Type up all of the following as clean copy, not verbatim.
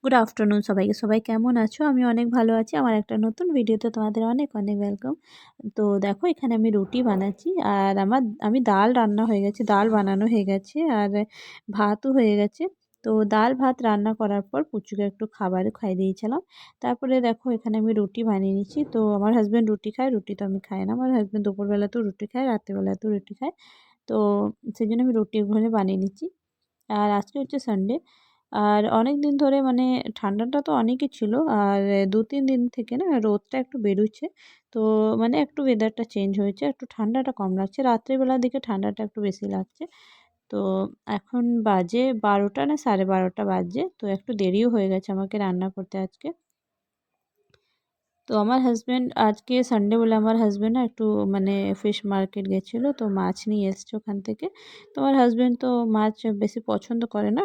Good afternoon সবাইকে। সবাই কেমন আছো? আমি অনেক ভালো আছি। আমার একটা নতুন ভিডিওতে তোমাদের অনেক অনেক ওয়েলকাম। তো দেখো এখানে আমি রুটি বানাচ্ছি আর আমি ডাল রান্না হয়ে গেছে, ডাল বানানো হয়ে গেছে আর ভাতও হয়ে গেছে। তো ডাল ভাত রান্না করার পর পুচুকে একটু খাবার খাইয়ে দিয়েছিলাম। তারপরে দেখো এখানে আমি রুটি বানিয়ে নিচ্ছি। তো আমার হাসব্যান্ড রুটি খায়, রুটি তো আমি খাই না। আমার হাসব্যান্ড দুপুরবেলাতেও রুটি খায়, রাত্রেবেলাতেও রুটি খায়। তো সেই জন্য আমি রুটি ওখানে বানিয়ে নিচ্ছি। আর আজকে হচ্ছে সানডে। আর অনেক দিন ধরে মানে ঠান্ডাটা তো অনেকই ছিল। আর ২-৩ দিন থেকে না রোদটা একটু বেরোচ্ছে। তো মানে একটু ওয়েদারটা চেঞ্জ হয়েছে। একটু ঠান্ডাটা কম লাগছে। রাত্রেবেলার দিকে ঠান্ডাটা একটু বেশি লাগছে। তো এখন বাজে ১২টা না ১২:৩০ বাজছে। তো একটু দেরিও হয়ে গেছে আমাকে রান্না করতে আজকে। তো আমার হাসব্যান্ড আজকে সানডে বলে আমার হাসব্যান্ড না একটু মানে ফিশ মার্কেট গেছিলো, তো মাছ নিয়ে এসছে ওখান থেকে। তো আমার হাসব্যান্ড তো মাছ বেশি পছন্দ করে না,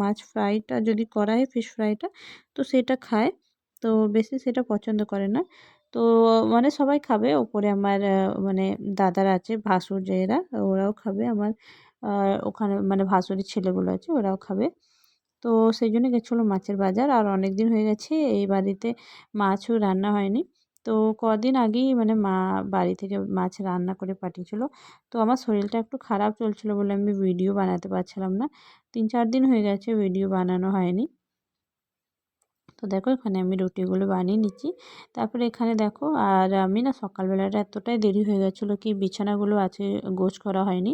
মাছ ফ্রাইটা যদি করা হয় ফিশ ফ্রাইটা তো সেটা খায়। তো বেশি সেটা পছন্দ করে না। তো মানে সবাই খাবে, ওপরে আমার মানে দাদারা আছে, ভাসুর যে এরা ওরাও খাবে, আমার ওখানে মানে ভাসুরের ছেলেগুলো আছে ওরাও খাবে। তো সেই জন্য গেছিলো মাছের বাজার। আর অনেক দিন হয়ে গেছে এই বাড়িতে মাছও রান্না হয়নি। তো কদিন আগেই মানে মা বাড়ি থেকে মাছ রান্না করে পাঠিয়েছিল। তো আমার শরীরটা একটু খারাপ চলছিল বলে আমি ভিডিও বানাতে পারছিলাম না। ৩-৪ দিন হয়ে গেছে ভিডিও বানানো হয়নি। তো দেখো এখানে আমি রুটিগুলো বানিয়ে নিচ্ছি। তারপরে এখানে দেখো আর আমি না সকালবেলাটা এতটাই দেরি হয়ে গেছিলো কি বিছানাগুলো আছে গোছ করা হয়নি।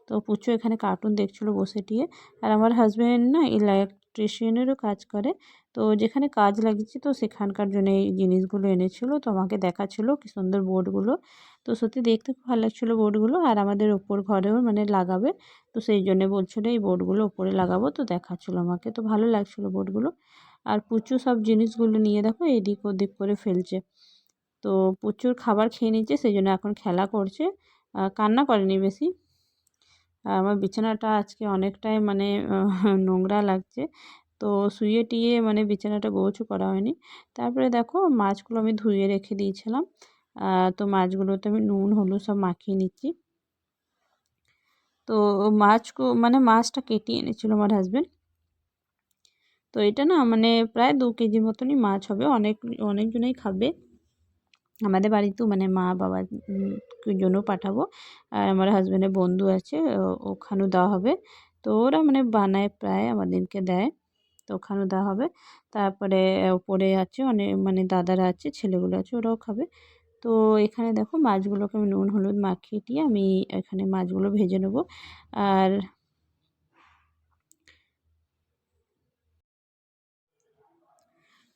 তো পুচু এখানে কার্টুন দেখছিলো বসে টিয়ে। আর আমার হাসব্যান্ড না ইলেকট্রিশিয়ানেরও কাজ করে। তো যেখানে কাজ লাগিয়েছি তো সেখানকার জন্য এই জিনিসগুলো এনেছিল, তো আমাকে দেখাচ্ছিলো কি সুন্দর বোর্ডগুলো। তো সত্যি দেখতে খুব ভালো লাগছিলো বোর্ডগুলো। আর আমাদের ওপর ঘরেও মানে লাগাবে। তো সেই জন্য বলছিলো এই বোর্ডগুলো ওপরে লাগাবো, তো দেখাচ্ছিলো আমাকে, তো ভালো লাগছিলো বোর্ডগুলো। আর পুচু সব জিনিসগুলো নিয়ে দেখো এদিক ওদিক করে ফেলছে। তো প্রচুর খাবার খেয়ে নিচ্ছে, সেই জন্য এখন খেলা করছে, কান্না করেনি বেশি। আর আমার বিছানাটা আজকে অনেকটাই মানে নোংরা লাগছে। তো শুয়ে টিয়ে মানে বিছানাটা গোছও করা হয়নি। তারপরে দেখো মাছগুলো আমি ধুয়ে রেখে দিয়েছিলাম। তো মাছগুলোতে আমি নুন হলুদ সব মাখিয়ে নিচ্ছি। তো মানে মাছটা কেটে এনেছিল আমার হাসব্যান্ড। তো এটা না মানে প্রায় ২ কেজির মতনই মাছ হবে, অনেকজনেই খাবে। আমাদের বাড়িতেও মানে মা বাবা জন্যও পাঠাবো। আর আমার হাসব্যান্ডের বন্ধু আছে, ওখানেও দেওয়া হবে। তো ওরা মানে বানায় প্রায় আমাদেরকে দেয়, তো ওখানেও দেওয়া হবে। তারপরে ওপরে আছে অনেক মানে দাদারা আছে, ছেলেগুলো আছে, ওরাও খাবে। তো এখানে দেখো মাছগুলোকে আমি নুন হলুদ মাখিয়ে দিয়ে আমি এখানে মাছগুলো ভেজে নেব। আর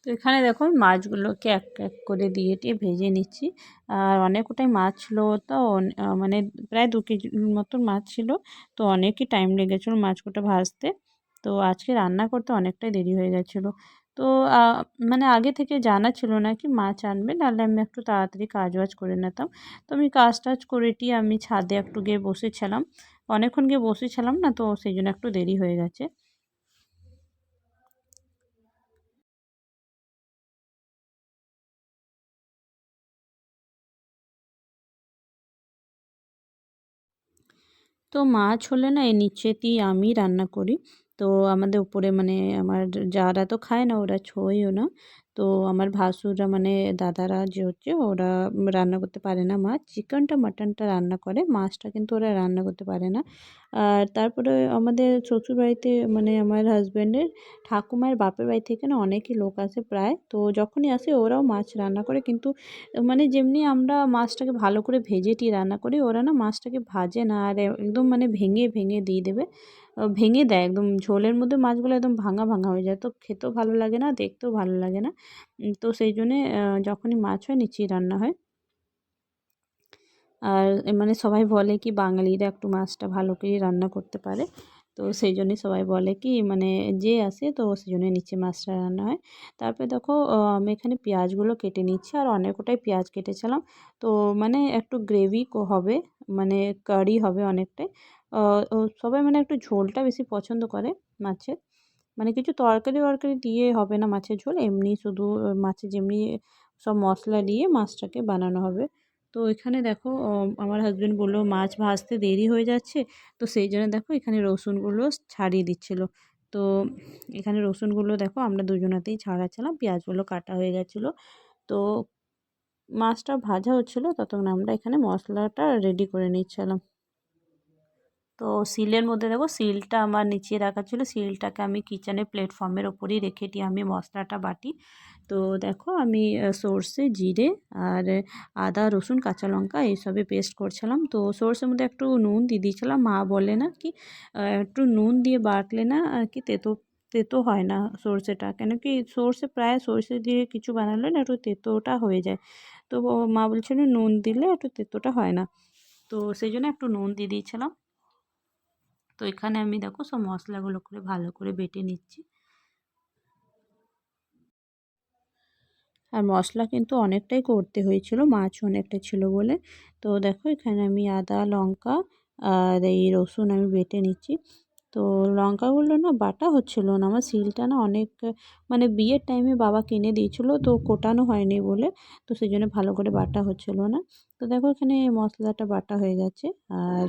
তো এখানে দেখো মাছগুলোকে এক এক করে দিয়ে টিয়ে ভেজে নিচ্ছি। আর অনেকটাই মাছ ছিল, তো মানে প্রায় ২ কেজির মতন মাছ ছিল। তো অনেকই টাইম লেগেছিলো মাছগুলো ভাজতে। তো আজকে রান্না করতে অনেকটাই দেরি হয়ে গেছিলো। তো মানে আগে থেকে জানা ছিল না কি মাছ আনবে, নাহলে আমি একটু তাড়াতাড়ি কাজ বাজ করে নিতাম। তো আমি কাজ টাজ করে টিয়ে আমি ছাদে একটু গিয়ে বসেছিলাম, অনেকক্ষণ গিয়ে বসেছিলাম না, তো সেই জন্য একটু দেরি হয়ে গেছে। তো মাছ হলে না এই নিচেতেই আমি রান্না করি। তো আমাদের উপরে মানে আমার যারা তো খায় না, ওরা ছোঁয়ও না। তো আমার ভাসুররা মানে দাদারা যে হচ্ছে ওরা রান্না করতে পারে না মাছ। চিকেনটা মাটনটা রান্না করে, মাছটা কিন্তু ওরা রান্না করতে পারে না। আর তারপরে আমাদের শ্বশুরবাড়িতে মানে আমার হাসব্যান্ডের ঠাকুমার বাপের বাড়ি থেকে না অনেকই লোক আসে প্রায়। তো যখনই আসে ওরাও মাছ রান্না করে, কিন্তু মানে যেমনি আমরা মাছটাকে ভালো করে ভেজে টিয়ে রান্না করি, ওরা না মাছটাকে ভাজে না, আর একদম মানে ভেঙে ভেঙে দিয়ে দেবে, ভেঙে দেয় একদম, ঝোলের মধ্যে মাছগুলো একদম ভাঙা ভাঙা হয়ে যায়, তো খেতেও ভালো লাগে না, দেখতেও ভালো লাগে না। তো সেই জন্যে যখনই মাছ হয় নিচেই রান্না হয়। আর মানে সবাই বলে কি বাঙালিরা একটু মাছটা ভালো করেই রান্না করতে পারে। তো সেই জন্যই সবাই বলে কি মানে যে আসে তো সেই জন্য নিচে মাছটা রান্না হয়। তারপরে দেখো আমি এখানে পেঁয়াজগুলো কেটে নিচ্ছি, আর অনেকটাই পেঁয়াজ কেটেছিলাম। তো মানে একটু গ্রেভি হবে, মানে কারি হবে অনেকটাই। সবাই মানে একটু ঝোলটা বেশি পছন্দ করে মাছের। মানে কিছু তরকারি দিয়ে হবে না মাছের ঝোল, এমনি শুধু মাছে যেমনি সব মশলা দিয়ে মাছটাকে বানানো হবে। তো এখানে দেখো আমার হাসব্যান্ড বলল মাছ ভাজতে দেরি হয়ে যাচ্ছে, তো সেই জন্য দেখো এখানে রসুনগুলো ছাড়িয়ে দিচ্ছিল। তো এখানে রসুনগুলো দেখো আমরা দুজনাতেই ছাড়াচ্ছিলাম, পেঁয়াজগুলো কাটা হয়ে গেছিলো। তো মাছটা ভাজা হচ্ছিলো, ততক্ষণ আমরা এখানে মশলাটা রেডি করে নিচ্ছিলাম। তো সিলের মধ্যে দেখো সিলটা আমার নিচে রাখা ছিল, সিলটাকে আমি কিচেনের প্ল্যাটফর্মের ওপরেই রেখে দিয়ে আমি মশলাটা বাটি। তো দেখো আমি সর্ষে, জিরে আর আদা, রসুন, কাঁচা লঙ্কা এইসবে পেস্ট করছিলাম। তো সর্ষের মধ্যে একটু নুন দিয়ে দিয়েছিলাম। মা বলে না কি একটু নুন দিয়ে বাটলে না আর কি তেতো তেতো হয় না সর্ষেটা, কেন কি সর্ষে প্রায় সর্ষে দিয়ে কিছু বানালে না একটু তেতোটা হয়ে যায়। তো মা বলছিল নুন দিলে একটু তেতোটা হয় না, তো সেই জন্য একটু নুন দিয়ে দিয়েছিলাম। তো এখানে আমি দেখো সব মশলাগুলো করে ভালো করে বেটে নিচ্ছি। আর মশলা কিন্তু অনেকটাই করতে হয়েছিল, মাছ অনেকটা ছিল বলে। তো দেখো এখানে আমি আদা, লঙ্কা আর এই রসুন আমি বেটে নিচ্ছি। তো লঙ্কাগুলো না বাটা হচ্ছিল না, আমার শিলটা না অনেক মানে বিয়ের টাইমে বাবা কিনে দিয়েছিল, তো কোটানো হয়নি বলে, তো সেই জন্য ভালো করে বাটা হচ্ছিল না। তো দেখো এখানে মশলাটা বাটা হয়ে গেছে, আর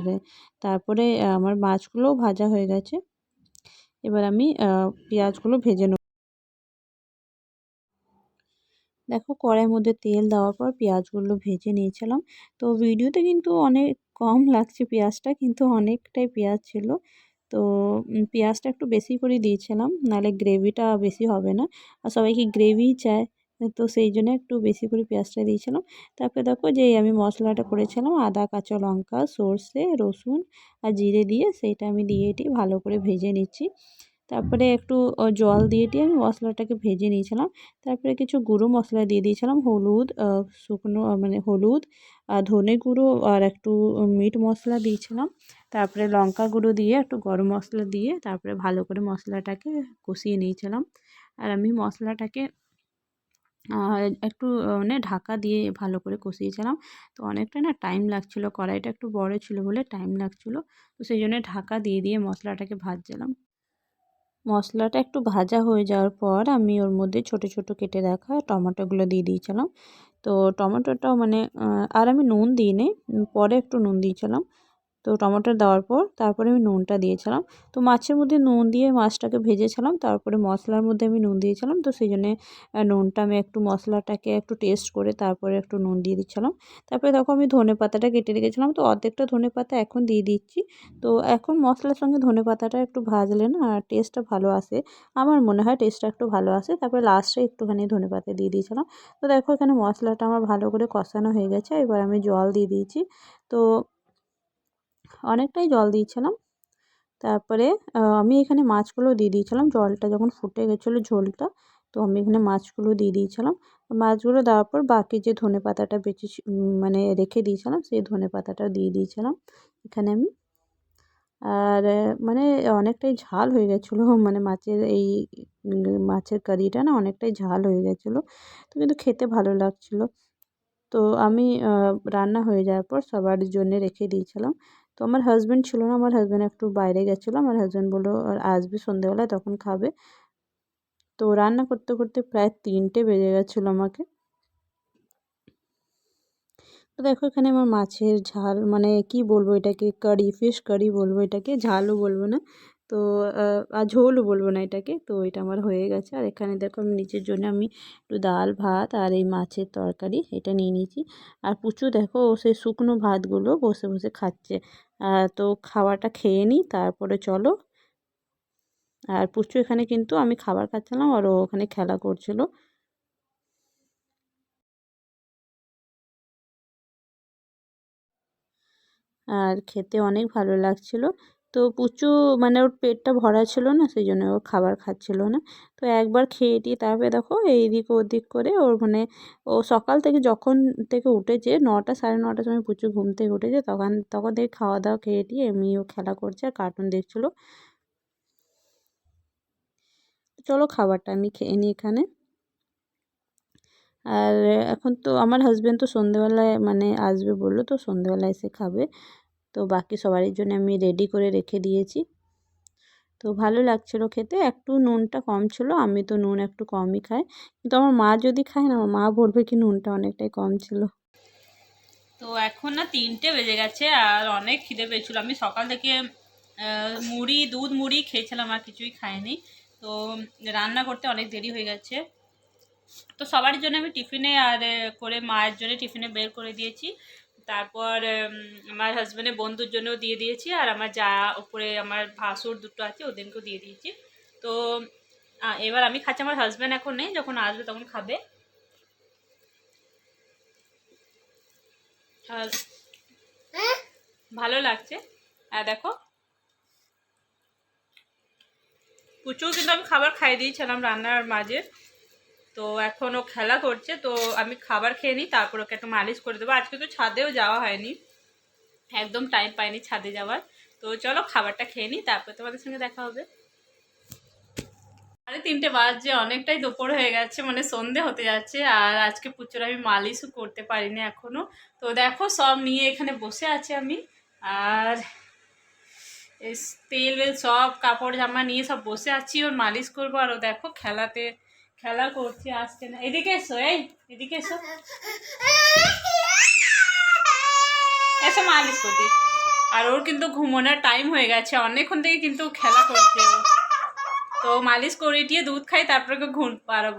তারপরে আমার মাছগুলোও ভাজা হয়ে গেছে। এবার আমি পেঁয়াজগুলো ভেজে নেব। দেখো কড়াইয়ের মধ্যে তেল দেওয়ার পর পেঁয়াজগুলো ভেজে নিয়েছিলাম। তো ভিডিওতে কিন্তু অনেক কম লাগছে পেঁয়াজটা, কিন্তু অনেকটাই পেঁয়াজ ছিল। তো পেঁয়াজটা একটু বেশি করে দিয়েছিলাম, নাহলে গ্রেভিটা বেশি হবে না, আর সবাই কি গ্রেভিই চায়, তো সেই জন্য একটু বেশি করে পেঁয়াজটা দিয়েছিলাম। তারপরে দেখো যে আমি মশলাটা করেছিলাম আদা, কাঁচা লঙ্কা, সর্ষে, রসুন আর জিরে দিয়ে, সেইটা আমি দিয়ে এটি ভালো করে ভেজে নিচ্ছি। তারপরে একটু জল দিয়ে আমি মশলাটাকে ভেজে নিয়েছিলাম। তারপরে কিছু গুঁড়ো মশলা দিয়ে দিয়েছিলাম, হলুদ, শুকনো মানে হলুদ, ধনে গুঁড়ো আর একটু মিট মশলা দিয়েছিলাম। তারপরে লঙ্কা গুঁড়ো দিয়ে একটু গরম মশলা দিয়ে তারপরে ভালো করে মশলাটাকে কষিয়ে নিয়েছিলাম। আর আমি মশলাটাকে একটু মানে ঢাকা দিয়ে ভালো করে কষিয়েছিলাম। তো অনেকটা না টাইম লাগছিলো, কড়াইটা একটু বড় ছিল বলে টাইম লাগছিলো, তো সেই জন্য ঢাকা দিয়ে দিয়ে মশলাটাকে ভাজছিলাম। মশলাটা একটু ভাজা হয়ে যাওয়ার পর আমি ওর মধ্যে ছোট ছোট কেটে রাখা টমেটোগুলো দিয়ে দিয়েছিলাম। তো টমেটোটাও মানে আর আমি নুন দিইনি, পরে একটু নুন দিয়েছিলাম। তো টমেটো দেওয়ার পর তারপরে আমি নুনটা দিয়েছিলাম। তো মাছের মধ্যে নুন দিয়ে মাছটাকে ভেজেছিলাম, তারপরে মশলার মধ্যে আমি নুন দিয়েছিলাম, তো সেই জন্যে নুনটা আমি একটু মশলাটাকে একটু টেস্ট করে তারপরে একটু নুন দিয়ে দিচ্ছিলাম। তারপরে দেখো আমি ধনেপাতাটা কেটে রেখেছিলাম, তো অর্ধেকটা ধনেপাতা এখন দিয়ে দিচ্ছি। তো এখন মশলার সঙ্গে ধনেপাতাটা একটু ভাজলে না টেস্টটা ভালো আসে, আমার মনে হয় টেস্টটা একটু ভালো আসে। তারপরে লাস্টে একটুখানি ধনেপাতা দিয়ে দিয়েছিলাম। তো দেখো এখানে মশলাটা আমার ভালো করে কষানো হয়ে গেছে, এবার আমি জল দিয়ে দিয়েছি। তো অনেকটাই জল দিয়েছিলাম। তারপরে আমি এখানে মাছগুলো দিয়ে দিয়েছিলাম, জলটা যখন ফুটে গেছিলো ঝোলটা, তো আমি এখানে মাছগুলো দিয়ে দিয়েছিলাম। মাছগুলো দেওয়ার পর বাকি যে ধনেপাতাটা বেঁচে মানে রেখে দিয়েছিলাম, সেই ধনেপাতাটা দিয়ে দিয়েছিলাম এখানে আমি। আর মানে অনেকটাই ঝাল হয়ে গেছিলো, মানে মাছের এই মাছের কারিটা না অনেকটাই ঝাল হয়ে গেছিলো, তো কিন্তু খেতে ভালো লাগছিলো। তো আমি রান্না হয়ে যাওয়ার পর সবার জন্যে রেখে দিয়েছিলাম। তো আমার হাসব্যান্ড ছিল না, আমার হাসব্যান্ড একটু বাইরে গেছিলো। আমার হাসব্যান্ড বললো আসবে সন্ধ্যেবেলায় তখন খাবে। তো রান্না করতে করতে প্রায় 3টে বেজে গেছিলো আমাকে। তো দেখো এখানে আমার মাছের ঝাল, মানে কি বলবো এটাকে, কারি, ফিশ কারি বলবো এটাকে, ঝালও বলবো না। তো আর ঝোলও বলবো না এটাকে। তো এটা আমার হয়ে গেছে, আর এখানে দেখো আমি নিজের জন্য আমি একটু ডাল ভাত আর এই মাছের তরকারি এটা নিয়ে নিয়েছি। আর পুচু দেখো ও সেই শুকনো ভাতগুলো বসে বসে খাচ্ছে। তো খাওয়াটা খেয়ে নিই তারপরে চলো। আর পুচু এখানে কিন্তু আমি খাবার খাচ্ছিলাম আর ও ওখানে খেলা করছিল। আর খেতে অনেক ভালো লাগছিল। তো পুচু মানে ওর পেটটা ভরা ছিল না, সেই জন্য ও খাবার খাচ্ছিল না। তো একবার খেয়ে টিয়ে তারপরে দেখো এইদিক ওদিক করে ওর মানে ও সকাল থেকে যখন থেকে উঠেছে 9টা 9:30টার সময় পুচু ঘুম থেকে উঠেছে, তখন তখন থেকে খাওয়া দাওয়া খেয়ে টিয়ে এমনিও খেলা করছে আর কার্টুন দেখছিল। চলো খাবারটা আমি খেয়ে নিই এখানে। আর এখন তো আমার হাজব্যান্ড তো সন্ধেবেলায় মানে আসবে বললো, তো সন্ধেবেলায় এসে খাবে। তো বাকি সবারই জন্য আমি রেডি করে রেখে দিয়েছি। তো ভালো লাগছিলো খেতে, একটু নুনটা কম ছিল, আমি তো নুন একটু কমই খাই, কিন্তু আমার মা যদি খায় না আমার মা বলবে কি নুনটা অনেকটাই কম ছিল। তো এখন না 3টে বেজে গেছে আর অনেক খিদে পেয়েছিলো, আমি সকাল থেকে মুড়ি দুধ মুড়ি খেয়েছিলাম, আর কিছুই খাইনি। তো রান্না করতে অনেক দেরি হয়ে গেছে। তো সবার জন্য আমি টিফিনে আর করে মায়ের জন্য টিফিনে বের করে দিয়েছি। তারপর আমার হাজব্যান্ডের বন্ধুর জন্যও দিয়ে দিয়েছি, আর আমার যা উপরে আমার ভাসুর দুটো আছে ওদেরকেও দিয়ে দিয়েছি। তো এবার আমি খাচ্ছি, আমার হাজব্যান্ড এখন নেই, যখন আসবে তখন খাবে। আর ভালো লাগছে। আর দেখো প্রচুর কিন্তু আমি খাবার খাইয়ে দিয়েছিলাম রান্নার মাঝে। তো এখন ও খেলা করছে, তো আমি খাবার খেয়ে নিই, তারপর ওকে একটু মালিশ করে দেবো। আজকে তো ছাদেও যাওয়া হয়নি, একদম টাইম পাইনি ছাদে যাওয়ার। তো চলো খাবারটা খেয়ে নিই, তারপর তোমাদের সঙ্গে দেখা হবে। 3:30 বাজে, অনেকটাই দুপুর হয়ে গেছে, মানে সন্ধে হতে যাচ্ছে। আর আজকে প্রচুর আমি মালিশও করতে পারিনি এখনো। তো দেখো সব নিয়ে এখানে বসে আছি আমি, আর তেল বেল সব কাপড় জামা নিয়ে সব বসে আছি, ওর মালিশ করবো। আর ও দেখো খেলা করছে, আসছে না। এদিকে এসো, এদিকে এসো, এসো মালিশ করবি। আর ওর কিন্তু ঘুমানোর টাইম হয়ে গেছে, অনেকক্ষণ থেকে কিন্তু খেলা করছে ও। তো মালিশ করে দিয়ে দুধ খাই, তারপরে ঘুম পাড়াবো।